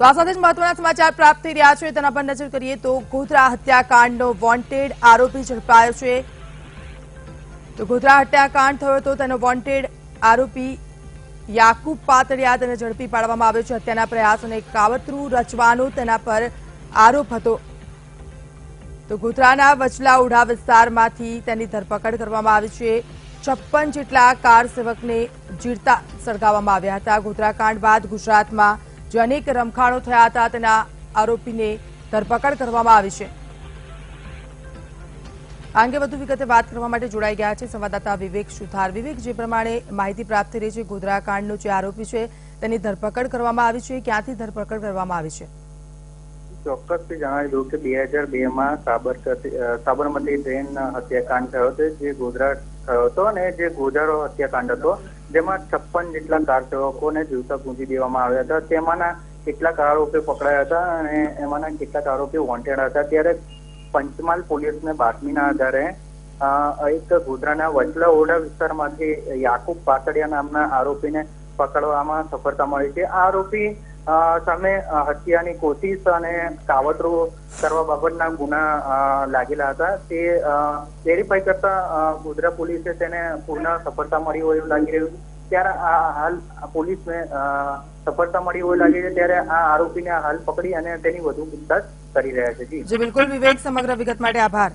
તો આ સાથે જ મહત્વના સમાચાર પ્રાપ્ત થઈ રહ્યા છે તેના પર નજર કરીએ તો ગોધરા હત્યાકાંડનો વોન્ટેડ આરોપી ઝડપાયો છે। તો ગોધરા હત્યાકાંડ થયો તો તેનો વોન્ટેડ આરોપી યાકુબ પાતળિયા તેને ઝડપી પાડવામાં આવ્યો છે। હત્યાના પ્રયાસ અને કાવતરું રચવાનો તેના પર આરોપ હતો। તો ગોધરાના વચલાઉડા વિસ્તારમાંથી તેની ધરપકડ કરવામાં આવી છે। 56 જેટલા કાર સેવકને જીવતા સળગાવવામાં આવ્યા હતા। ગોધરા કાંડ બાદ ગુજરાતમાં જે અનેક રમખાણો થયા હતા તેના આરોપીને ધરપકડ કરવામાં આવી છે। આ અંગે વધુ વિગતે વાત કરવા માટે જોડાઈ ગયા છે સંવાદદાતા વિવેક સુથાર। વિવેક, જે પ્રમાણે માહિતી પ્રાપ્ત થઈ રહી છે, ગોધરા કાંડનો જે આરોપી છે તેની ધરપકડ કરવામાં આવી છે, ક્યાંથી ધરપકડ કરવામાં આવી છે? ચોક્કસથી જણાવી દઉં કે 2002 માં સાબરમતી ટ્રેન હત્યાકાંડ થયો હતો, જે ગોધરા થયો હતો અને જે ગોધરા હત્યાકાંડ હતો જેમાં 56 જેટલા કાર સેવકોને જીવતા પૂંજી દેવામાં આવ્યા હતા। તેમાંના કેટલાક આરોપીઓ પકડાયા હતા અને એમાંના કેટલાક આરોપીઓ વોન્ટેડ હતા। ત્યારે પંચમહાલ પોલીસને બાતમીના આધારે એક ગોધરાના વચલાઓડા વિસ્તારમાંથી યાકુબ પાતળિયા નામના આરોપીને પકડવામાં સફળતા મળી છે। આ આરોપી સામે હત્યાની કોશિશ અને કાવતરું કરવા બાબતના ગુના લાગેલા હતા। તે વેરીફાઈ કરતા ગોધરા પોલીસે તેને પૂર્ણ સફળતા મળી હોય એવું લાગી રહ્યું છે। ત્યારે હાલ પોલીસને સફળતા મળી હોય લાગે છે, ત્યારે આ આરોપીને હાલ પકડી અને તેની વધુ પૂછતાછ કરી રહ્યા છે। જી બિલકુલ વિવેક, સમગ્ર વિગત માટે આભાર।